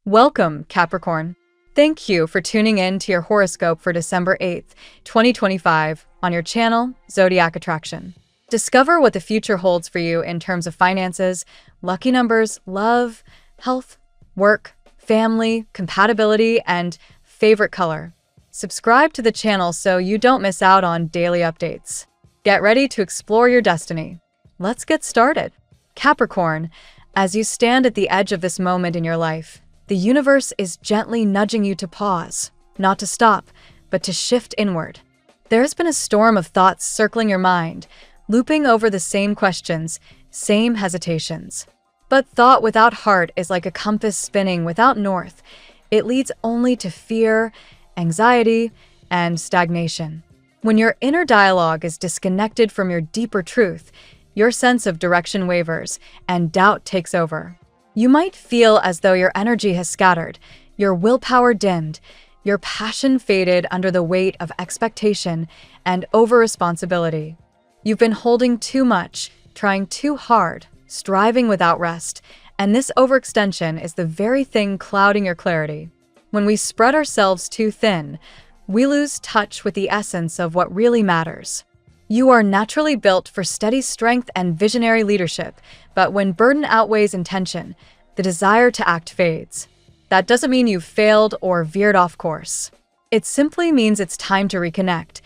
Welcome, Capricorn. Thank you for tuning in to your horoscope for December 8th, 2025 on your channel, Zodiac Attraction. Discover what the future holds for you in terms of finances, lucky numbers, love, health, work, family, compatibility, and favorite color. Subscribe to the channel so you don't miss out on daily updates. Get ready to explore your destiny. Let's get started. Capricorn, as you stand at the edge of this moment in your life, the universe is gently nudging you to pause, not to stop, but to shift inward. There has been a storm of thoughts circling your mind, looping over the same questions, same hesitations. But thought without heart is like a compass spinning without north. It leads only to fear, anxiety, and stagnation. When your inner dialogue is disconnected from your deeper truth, your sense of direction wavers and doubt takes over. You might feel as though your energy has scattered, your willpower dimmed, your passion faded under the weight of expectation and over-responsibility. You've been holding too much, trying too hard, striving without rest, and this overextension is the very thing clouding your clarity. When we spread ourselves too thin, we lose touch with the essence of what really matters. You are naturally built for steady strength and visionary leadership, but when burden outweighs intention, the desire to act fades. That doesn't mean you've failed or veered off course. It simply means it's time to reconnect,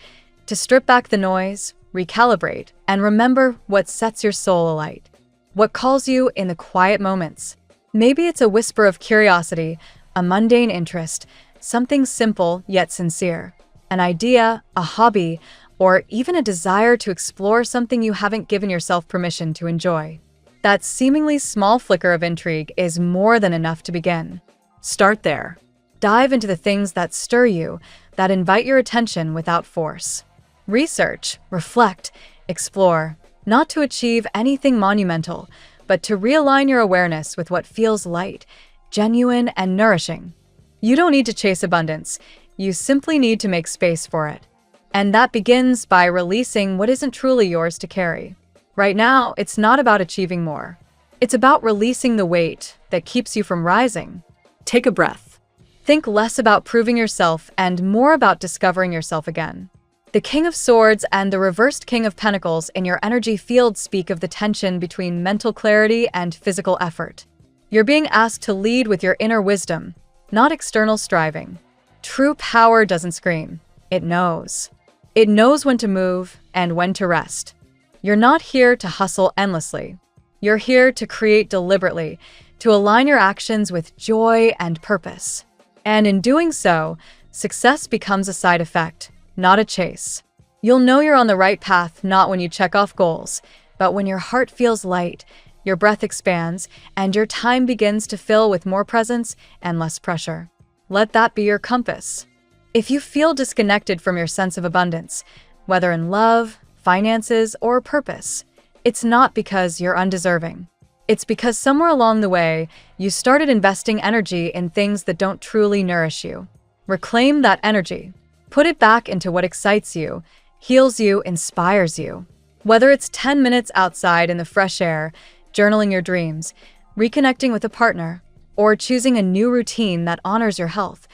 to strip back the noise, recalibrate, and remember what sets your soul alight, what calls you in the quiet moments. Maybe it's a whisper of curiosity, a mundane interest, something simple yet sincere, an idea, a hobby, or even a desire to explore something you haven't given yourself permission to enjoy. That seemingly small flicker of intrigue is more than enough to begin. Start there. Dive into the things that stir you, that invite your attention without force. Research, reflect, explore, not to achieve anything monumental, but to realign your awareness with what feels light, genuine, and nourishing. You don't need to chase abundance. You simply need to make space for it. And that begins by releasing what isn't truly yours to carry. Right now, it's not about achieving more. It's about releasing the weight that keeps you from rising. Take a breath. Think less about proving yourself and more about discovering yourself again. The King of Swords and the reversed King of Pentacles in your energy field speak of the tension between mental clarity and physical effort. You're being asked to lead with your inner wisdom, not external striving. True power doesn't scream. It knows. It knows when to move and when to rest. You're not here to hustle endlessly. You're here to create deliberately, to align your actions with joy and purpose. And in doing so, success becomes a side effect, not a chase. You'll know you're on the right path not when you check off goals, but when your heart feels light, your breath expands, and your time begins to fill with more presence and less pressure. Let that be your compass. If you feel disconnected from your sense of abundance, whether in love, finances, or purpose, it's not because you're undeserving. It's because somewhere along the way, you started investing energy in things that don't truly nourish you. Reclaim that energy. Put it back into what excites you, heals you, inspires you. Whether it's 10 minutes outside in the fresh air, journaling your dreams, reconnecting with a partner, or choosing a new routine that honors your health,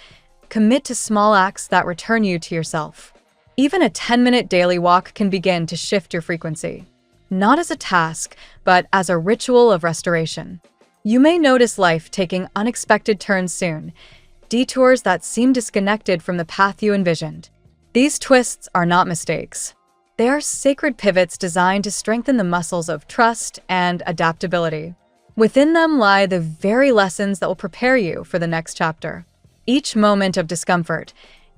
commit to small acts that return you to yourself. Even a 10-minute daily walk can begin to shift your frequency, not as a task, but as a ritual of restoration. You may notice life taking unexpected turns soon, detours that seem disconnected from the path you envisioned. These twists are not mistakes. They are sacred pivots designed to strengthen the muscles of trust and adaptability. Within them lie the very lessons that will prepare you for the next chapter. Each moment of discomfort,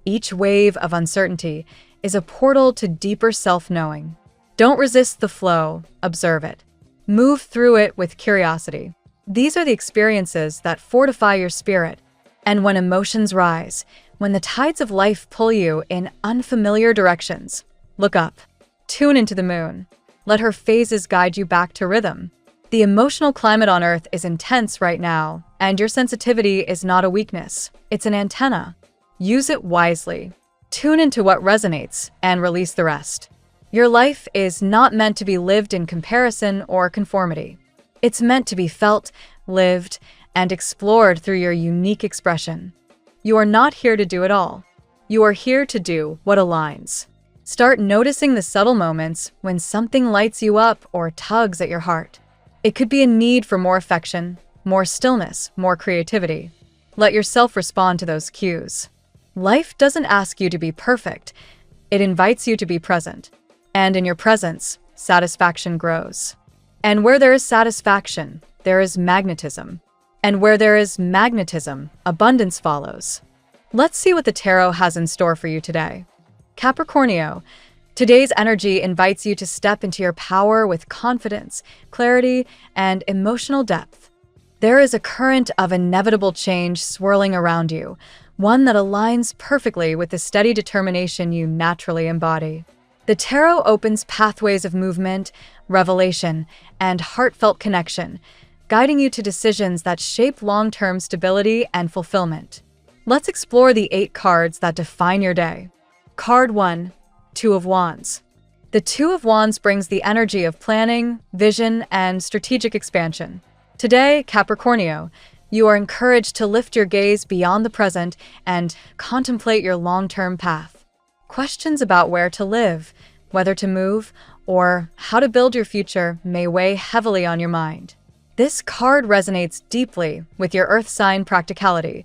each wave of uncertainty, is a portal to deeper self-knowing. Don't resist the flow, observe it. Move through it with curiosity. These are the experiences that fortify your spirit. And when emotions rise, when the tides of life pull you in unfamiliar directions, look up. Tune into the moon. Let her phases guide you back to rhythm. The emotional climate on Earth is intense right now, and your sensitivity is not a weakness. It's an antenna. Use it wisely. Tune into what resonates and release the rest. Your life is not meant to be lived in comparison or conformity. It's meant to be felt, lived, and explored through your unique expression. You are not here to do it all. You are here to do what aligns. Start noticing the subtle moments when something lights you up or tugs at your heart. It could be a need for more affection, more stillness, more creativity. Let yourself respond to those cues. Life doesn't ask you to be perfect. It invites you to be present. And in your presence, satisfaction grows. And where there is satisfaction, there is magnetism. And where there is magnetism, abundance follows. Let's see what the tarot has in store for you today. Capricornio, today's energy invites you to step into your power with confidence, clarity, and emotional depth. There is a current of inevitable change swirling around you, one that aligns perfectly with the steady determination you naturally embody. The tarot opens pathways of movement, revelation, and heartfelt connection, guiding you to decisions that shape long-term stability and fulfillment. Let's explore the 8 cards that define your day. Card 1, Two of Wands. The Two of Wands brings the energy of planning, vision, and strategic expansion. Today, Capricornio, you are encouraged to lift your gaze beyond the present and contemplate your long-term path. Questions about where to live, whether to move, or how to build your future may weigh heavily on your mind. This card resonates deeply with your earth sign practicality.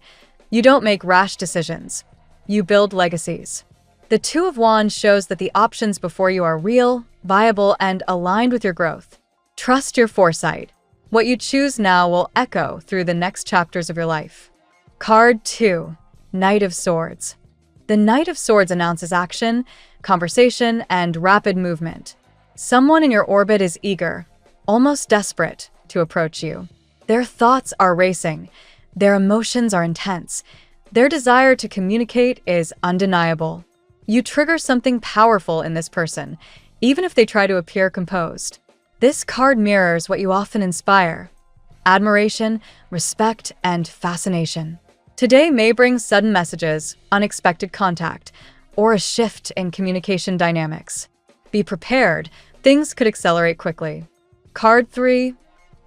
You don't make rash decisions. You build legacies. The Two of Wands shows that the options before you are real, viable, and aligned with your growth. Trust your foresight. What you choose now will echo through the next chapters of your life. Card 2, Knight of Swords. The Knight of Swords announces action, conversation, and rapid movement. Someone in your orbit is eager, almost desperate, to approach you. Their thoughts are racing. Their emotions are intense. Their desire to communicate is undeniable. You trigger something powerful in this person, even if they try to appear composed. This card mirrors what you often inspire: admiration, respect, and fascination. Today may bring sudden messages, unexpected contact, or a shift in communication dynamics. Be prepared, things could accelerate quickly. Card 3,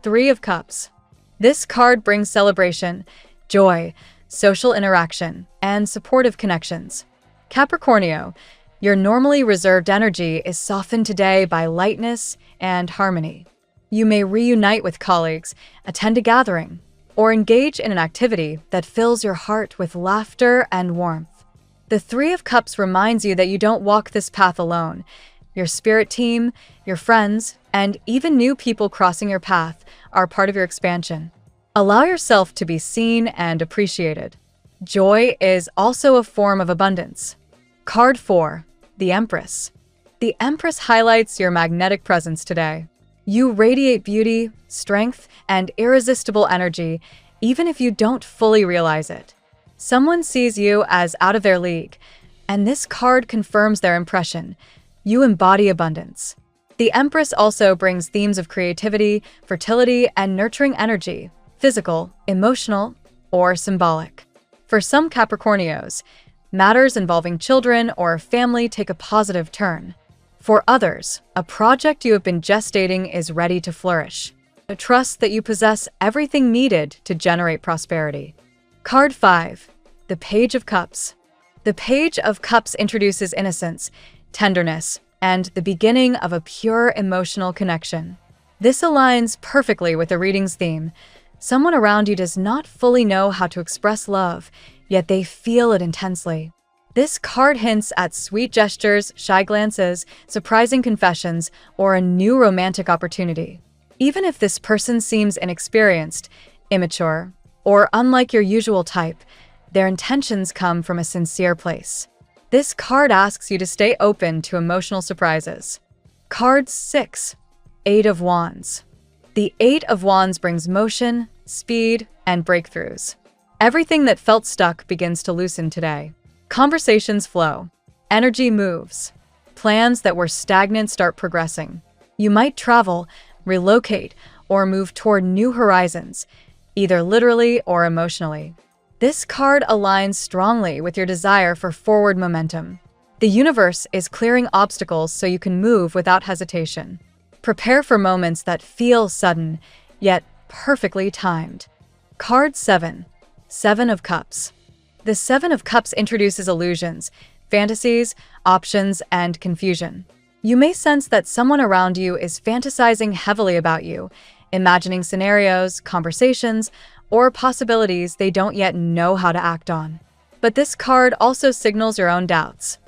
Three of Cups. This card brings celebration, joy, social interaction, and supportive connections. Capricornio, your normally reserved energy is softened today by lightness and harmony. You may reunite with colleagues, attend a gathering, or engage in an activity that fills your heart with laughter and warmth. The Three of Cups reminds you that you don't walk this path alone. Your spirit team, your friends, and even new people crossing your path are part of your expansion. Allow yourself to be seen and appreciated. Joy is also a form of abundance. Card 4, the Empress. The Empress highlights your magnetic presence today. You radiate beauty, strength, and irresistible energy, even if you don't fully realize it. Someone sees you as out of their league, and this card confirms their impression. You embody abundance. The Empress also brings themes of creativity, fertility, and nurturing energy, physical, emotional, or symbolic. For some Capricornios, matters involving children or family take a positive turn. For others, a project you have been gestating is ready to flourish. Trust that you possess everything needed to generate prosperity. Card 5, the Page of Cups. The Page of Cups introduces innocence, tenderness, and the beginning of a pure emotional connection. This aligns perfectly with the reading's theme. Someone around you does not fully know how to express love, yet they feel it intensely. This card hints at sweet gestures, shy glances, surprising confessions, or a new romantic opportunity. Even if this person seems inexperienced, immature, or unlike your usual type, their intentions come from a sincere place. This card asks you to stay open to emotional surprises. Card 6, Eight of Wands. The Eight of Wands brings motion, speed, and breakthroughs. Everything that felt stuck begins to loosen today. Conversations flow. Energy moves. Plans that were stagnant start progressing. You might travel, relocate, or move toward new horizons, either literally or emotionally. This card aligns strongly with your desire for forward momentum. The universe is clearing obstacles so you can move without hesitation. Prepare for moments that feel sudden, yet perfectly timed. Card 7. Seven of Cups. The Seven of Cups introduces illusions, fantasies, options, and confusion. You may sense that someone around you is fantasizing heavily about you, imagining scenarios, conversations, or possibilities they don't yet know how to act on. But this card also signals your own doubts.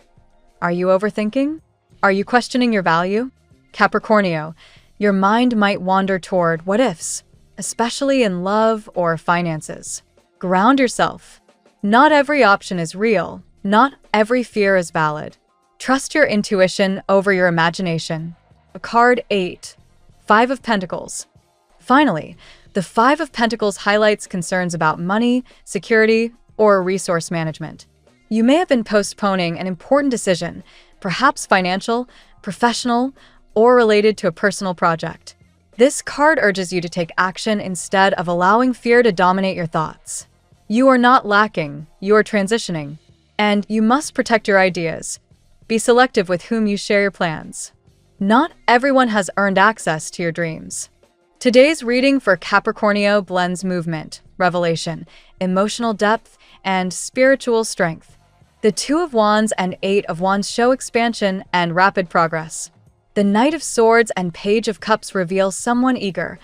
Are you overthinking? Are you questioning your value? Capricornio, your mind might wander toward what-ifs, especially in love or finances. Ground yourself. Not every option is real. Not every fear is valid. Trust your intuition over your imagination. Card 8. Five of Pentacles. Finally, the Five of Pentacles highlights concerns about money, security, or resource management. You may have been postponing an important decision, perhaps financial, professional, or related to a personal project. This card urges you to take action instead of allowing fear to dominate your thoughts. You are not lacking, you are transitioning, and you must protect your ideas. Be selective with whom you share your plans. Not everyone has earned access to your dreams. Today's reading for Capricornio blends movement, revelation, emotional depth, and spiritual strength. The Two of Wands and Eight of Wands show expansion and rapid progress. The Knight of Swords and Page of Cups reveal someone eager,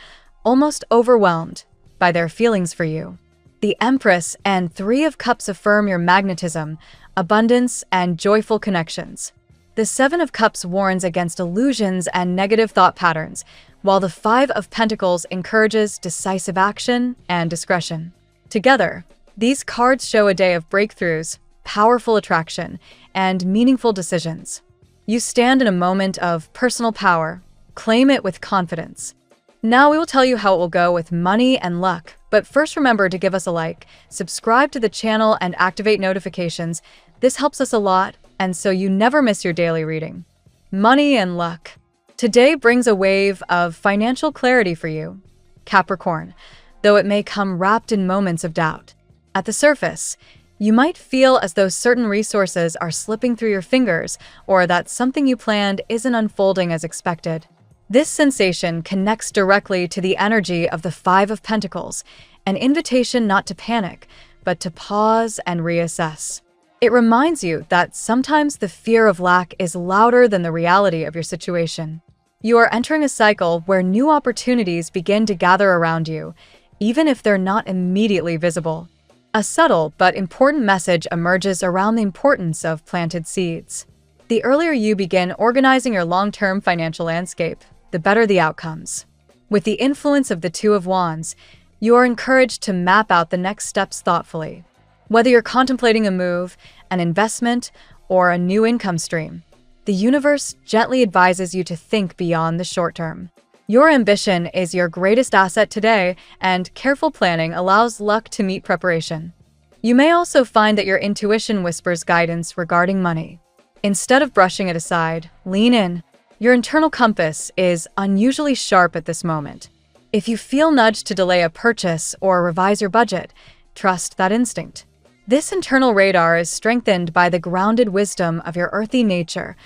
almost overwhelmed, by their feelings for you. The Empress and Three of Cups affirm your magnetism, abundance, and joyful connections. The Seven of Cups warns against illusions and negative thought patterns, while the Five of Pentacles encourages decisive action and discretion. Together, these cards show a day of breakthroughs, powerful attraction, and meaningful decisions. You stand in a moment of personal power. Claim it with confidence. Now we will tell you how it will go with money and luck, but first remember to give us a like, subscribe to the channel, and activate notifications. This helps us a lot, and so you never miss your daily reading. Money and luck. Today brings a wave of financial clarity for you, Capricorn, though it may come wrapped in moments of doubt. At the surface, you might feel as though certain resources are slipping through your fingers or that something you planned isn't unfolding as expected. This sensation connects directly to the energy of the Five of Pentacles, an invitation not to panic, but to pause and reassess. It reminds you that sometimes the fear of lack is louder than the reality of your situation. You are entering a cycle where new opportunities begin to gather around you, even if they're not immediately visible. A subtle but important message emerges around the importance of planted seeds. The earlier you begin organizing your long-term financial landscape, the better the outcomes. With the influence of the Two of Wands, you are encouraged to map out the next steps thoughtfully. Whether you're contemplating a move, an investment, or a new income stream, the universe gently advises you to think beyond the short term. Your ambition is your greatest asset today, and careful planning allows luck to meet preparation. You may also find that your intuition whispers guidance regarding money. Instead of brushing it aside, lean in. Your internal compass is unusually sharp at this moment. If you feel nudged to delay a purchase or revise your budget, trust that instinct. This internal radar is strengthened by the grounded wisdom of your earthy nature,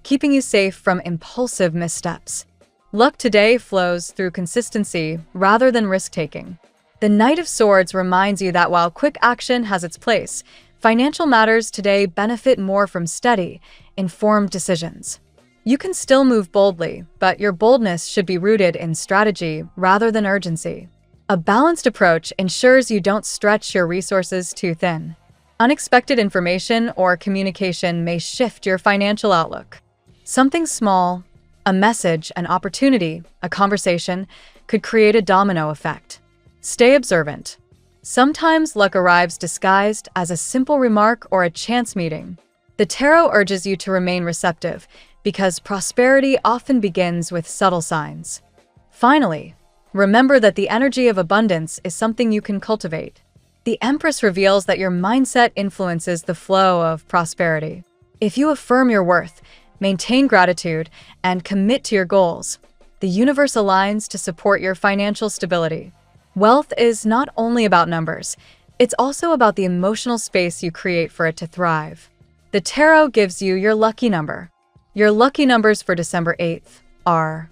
keeping you safe from impulsive missteps. Luck today flows through consistency rather than risk-taking. The Knight of Swords reminds you that while quick action has its place, financial matters today benefit more from steady, informed decisions. You can still move boldly, but your boldness should be rooted in strategy rather than urgency. A balanced approach ensures you don't stretch your resources too thin. Unexpected information or communication may shift your financial outlook. Something small, a message, an opportunity, a conversation, could create a domino effect. Stay observant. Sometimes luck arrives disguised as a simple remark or a chance meeting. The tarot urges you to remain receptive, because prosperity often begins with subtle signs. Finally, remember that the energy of abundance is something you can cultivate. The Empress reveals that your mindset influences the flow of prosperity. If you affirm your worth, maintain gratitude, and commit to your goals, the universe aligns to support your financial stability. Wealth is not only about numbers, it's also about the emotional space you create for it to thrive. The tarot gives you your lucky number. Your lucky numbers for December 8th are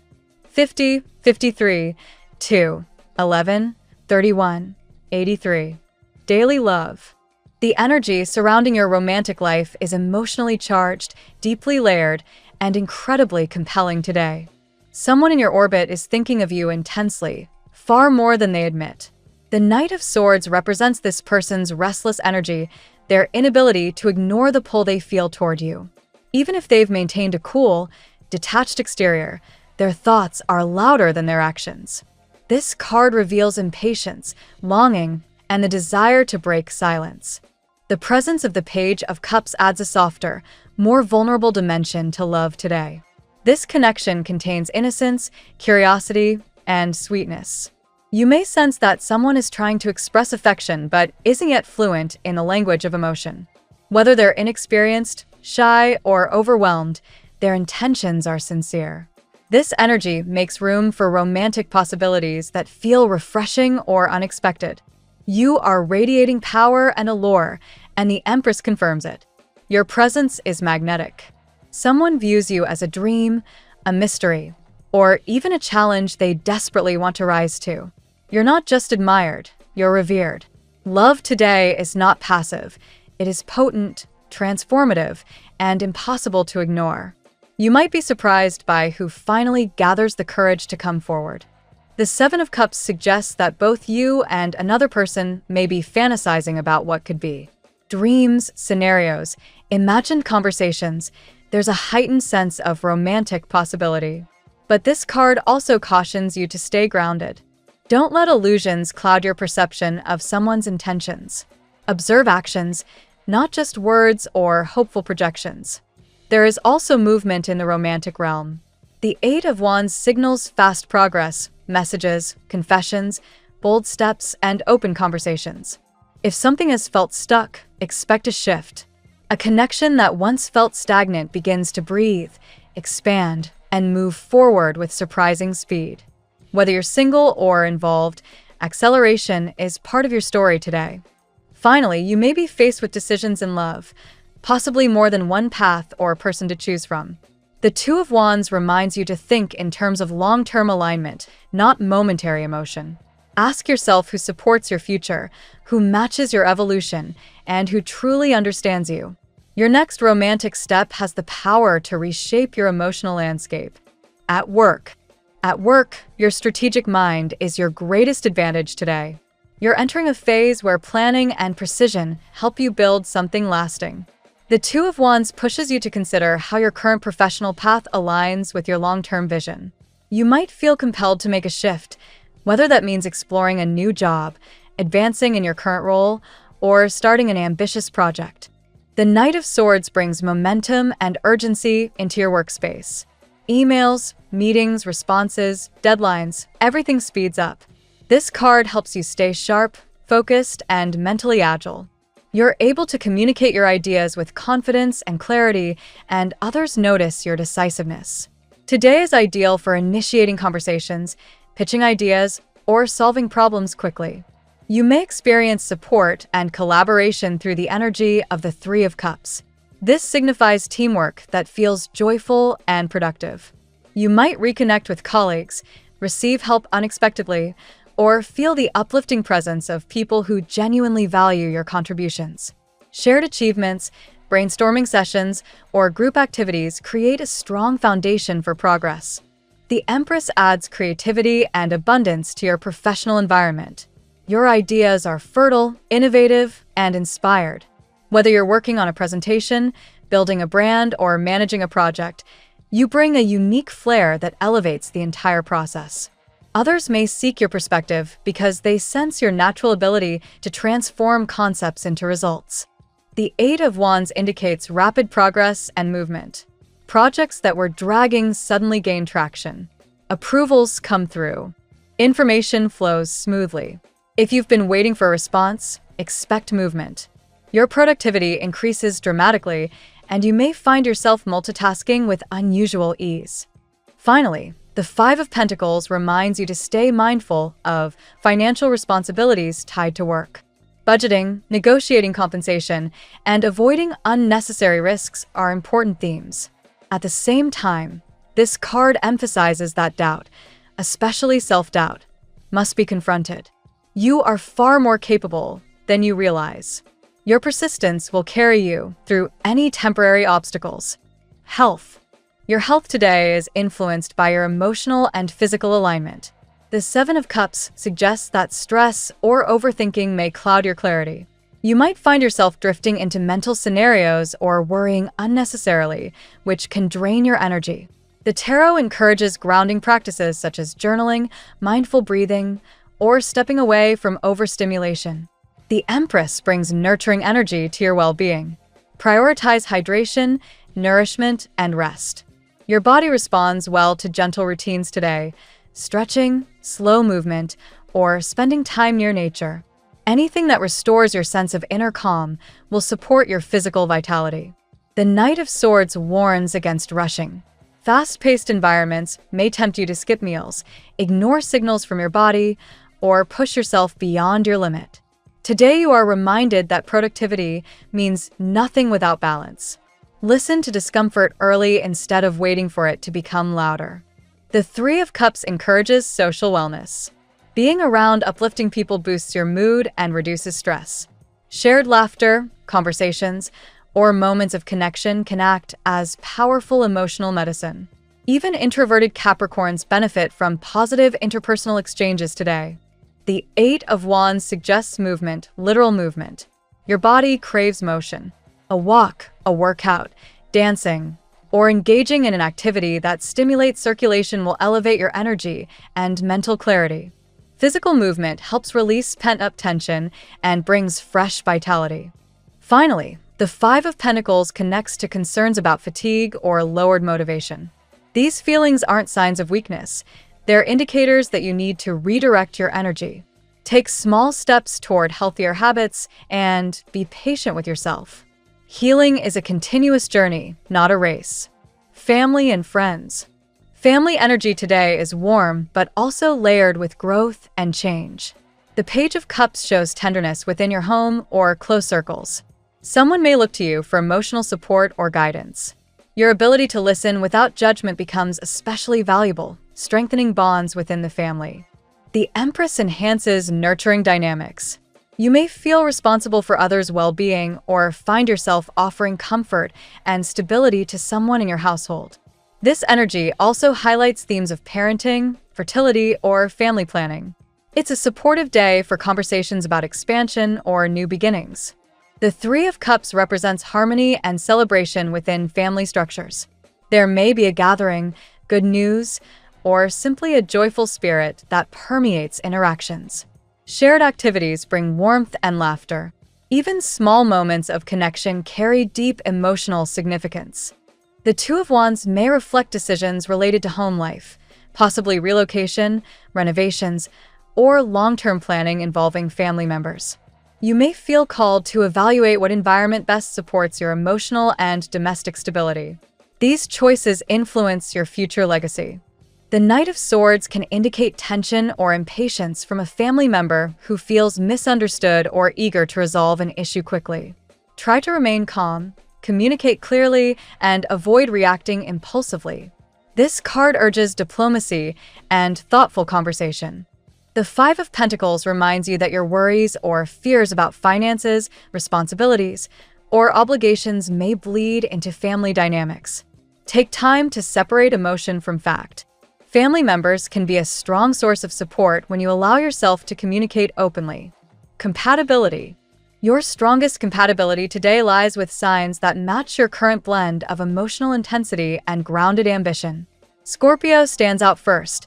50, 53, 2, 11, 31, 83. Daily love. The energy surrounding your romantic life is emotionally charged, deeply layered, and incredibly compelling today. Someone in your orbit is thinking of you intensely, far more than they admit. The Knight of Swords represents this person's restless energy, their inability to ignore the pull they feel toward you. Even if they've maintained a cool, detached exterior, their thoughts are louder than their actions. This card reveals impatience, longing, and the desire to break silence. The presence of the Page of Cups adds a softer, more vulnerable dimension to love today. This connection contains innocence, curiosity, and sweetness. You may sense that someone is trying to express affection but isn't yet fluent in the language of emotion. Whether they're inexperienced, shy, or overwhelmed, their intentions are sincere. This energy makes room for romantic possibilities that feel refreshing or unexpected. You are radiating power and allure, and the Empress confirms it. Your presence is magnetic. Someone views you as a dream, a mystery, or even a challenge they desperately want to rise to. You're not just admired, you're revered. Love today is not passive. It is potent, transformative, and impossible to ignore. You might be surprised by who finally gathers the courage to come forward. The Seven of Cups suggests that both you and another person may be fantasizing about what could be. Dreams, scenarios, imagined conversations, there's a heightened sense of romantic possibility. But this card also cautions you to stay grounded. Don't let illusions cloud your perception of someone's intentions. Observe actions, not just words or hopeful projections. There is also movement in the romantic realm. The Eight of Wands signals fast progress, messages, confessions, bold steps, and open conversations. If something has felt stuck, expect a shift. A connection that once felt stagnant begins to breathe, expand, and move forward with surprising speed. Whether you're single or involved, acceleration is part of your story today. Finally, you may be faced with decisions in love, possibly more than one path or person to choose from. The Two of Wands reminds you to think in terms of long-term alignment, not momentary emotion. Ask yourself who supports your future, who matches your evolution, and who truly understands you. Your next romantic step has the power to reshape your emotional landscape. At work, your strategic mind is your greatest advantage today. You're entering a phase where planning and precision help you build something lasting. The Two of Wands pushes you to consider how your current professional path aligns with your long-term vision. You might feel compelled to make a shift, whether that means exploring a new job, advancing in your current role, or starting an ambitious project. The Knight of Swords brings momentum and urgency into your workspace. Emails, meetings, responses, deadlines, everything speeds up. This card helps you stay sharp, focused, and mentally agile. You're able to communicate your ideas with confidence and clarity, and others notice your decisiveness. Today is ideal for initiating conversations, pitching ideas, or solving problems quickly. You may experience support and collaboration through the energy of the Three of Cups. This signifies teamwork that feels joyful and productive. You might reconnect with colleagues, receive help unexpectedly, or feel the uplifting presence of people who genuinely value your contributions. Shared achievements, brainstorming sessions, or group activities create a strong foundation for progress. The Empress adds creativity and abundance to your professional environment. Your ideas are fertile, innovative, and inspired. Whether you're working on a presentation, building a brand, or managing a project, you bring a unique flair that elevates the entire process. Others may seek your perspective because they sense your natural ability to transform concepts into results. The Eight of Wands indicates rapid progress and movement. Projects that were dragging suddenly gain traction. Approvals come through. Information flows smoothly. If you've been waiting for a response, expect movement. Your productivity increases dramatically, and you may find yourself multitasking with unusual ease. Finally, the Five of Pentacles reminds you to stay mindful of financial responsibilities tied to work. Budgeting, negotiating compensation, and avoiding unnecessary risks are important themes. At the same time, this card emphasizes that doubt, especially self-doubt, must be confronted. You are far more capable than you realize. Your persistence will carry you through any temporary obstacles. Health. Your health today is influenced by your emotional and physical alignment. The Seven of Cups suggests that stress or overthinking may cloud your clarity. You might find yourself drifting into mental scenarios or worrying unnecessarily, which can drain your energy. The tarot encourages grounding practices such as journaling, mindful breathing, or stepping away from overstimulation. The Empress brings nurturing energy to your well-being. Prioritize hydration, nourishment, and rest. Your body responds well to gentle routines today, stretching, slow movement, or spending time near nature. Anything that restores your sense of inner calm will support your physical vitality. The Knight of Swords warns against rushing. Fast-paced environments may tempt you to skip meals, ignore signals from your body, or push yourself beyond your limit. Today you are reminded that productivity means nothing without balance. Listen to discomfort early instead of waiting for it to become louder. The Three of Cups encourages social wellness. Being around uplifting people boosts your mood and reduces stress. Shared laughter, conversations, or moments of connection can act as powerful emotional medicine. Even introverted Capricorns benefit from positive interpersonal exchanges today. The Eight of Wands suggests movement, literal movement. Your body craves motion. A walk, a workout, dancing, or engaging in an activity that stimulates circulation will elevate your energy and mental clarity. Physical movement helps release pent-up tension and brings fresh vitality. Finally, the Five of Pentacles connects to concerns about fatigue or lowered motivation. These feelings aren't signs of weakness. They're indicators that you need to redirect your energy. Take small steps toward healthier habits and be patient with yourself. Healing is a continuous journey, not a race. Family and friends. Family energy today is warm, but also layered with growth and change. The Page of Cups shows tenderness within your home or close circles. Someone may look to you for emotional support or guidance. Your ability to listen without judgment becomes especially valuable, strengthening bonds within the family. The Empress enhances nurturing dynamics. You may feel responsible for others' well-being or find yourself offering comfort and stability to someone in your household. This energy also highlights themes of parenting, fertility, or family planning. It's a supportive day for conversations about expansion or new beginnings. The Three of Cups represents harmony and celebration within family structures. There may be a gathering, good news, or simply a joyful spirit that permeates interactions. Shared activities bring warmth and laughter. Even small moments of connection carry deep emotional significance. The Two of Wands may reflect decisions related to home life, possibly relocation, renovations, or long-term planning involving family members. You may feel called to evaluate what environment best supports your emotional and domestic stability. These choices influence your future legacy. The Knight of Swords can indicate tension or impatience from a family member who feels misunderstood or eager to resolve an issue quickly. Try to remain calm, communicate clearly, and avoid reacting impulsively. This card urges diplomacy and thoughtful conversation. The Five of Pentacles reminds you that your worries or fears about finances, responsibilities, or obligations may bleed into family dynamics. Take time to separate emotion from fact. Family members can be a strong source of support when you allow yourself to communicate openly. Compatibility. Your strongest compatibility today lies with signs that match your current blend of emotional intensity and grounded ambition. Scorpio stands out first.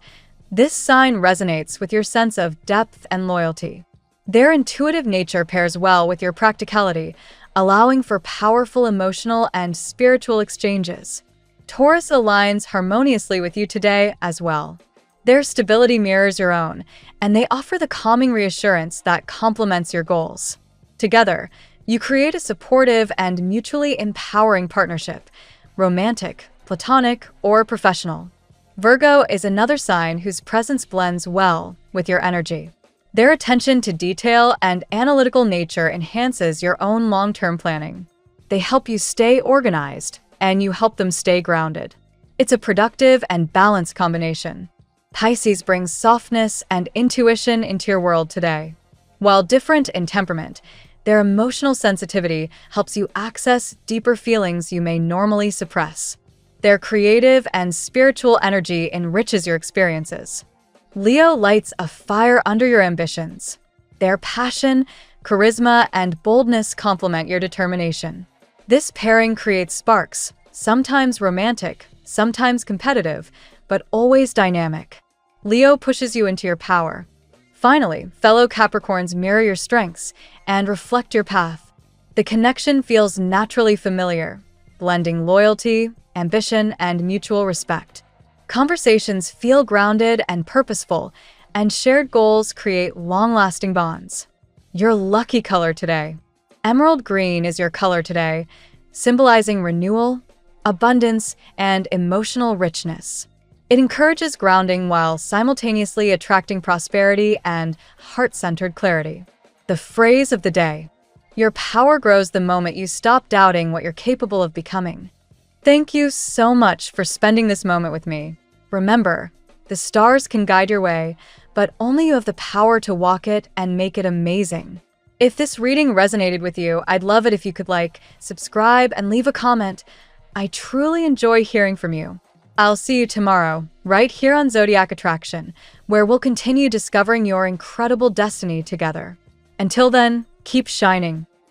This sign resonates with your sense of depth and loyalty. Their intuitive nature pairs well with your practicality, allowing for powerful emotional and spiritual exchanges. Taurus aligns harmoniously with you today as well. Their stability mirrors your own, and they offer the calming reassurance that complements your goals. Together, you create a supportive and mutually empowering partnership, romantic, platonic, or professional. Virgo is another sign whose presence blends well with your energy. Their attention to detail and analytical nature enhances your own long-term planning. They help you stay organized, and you help them stay grounded. It's a productive and balanced combination. Pisces brings softness and intuition into your world today. While different in temperament, their emotional sensitivity helps you access deeper feelings you may normally suppress. Their creative and spiritual energy enriches your experiences. Leo lights a fire under your ambitions. Their passion, charisma, and boldness complement your determination. This pairing creates sparks, sometimes romantic, sometimes competitive, but always dynamic. Leo pushes you into your power. Finally, fellow Capricorns mirror your strengths and reflect your path. The connection feels naturally familiar, blending loyalty, ambition, and mutual respect. Conversations feel grounded and purposeful, and shared goals create long-lasting bonds. Your lucky color today. Emerald green is your color today, symbolizing renewal, abundance, and emotional richness. It encourages grounding while simultaneously attracting prosperity and heart-centered clarity. The phrase of the day: your power grows the moment you stop doubting what you're capable of becoming. Thank you so much for spending this moment with me. Remember, the stars can guide your way, but only you have the power to walk it and make it amazing. If this reading resonated with you, I'd love it if you could like, subscribe, and leave a comment. I truly enjoy hearing from you. I'll see you tomorrow, right here on Zodiac Attraction, where we'll continue discovering your incredible destiny together. Until then, keep shining.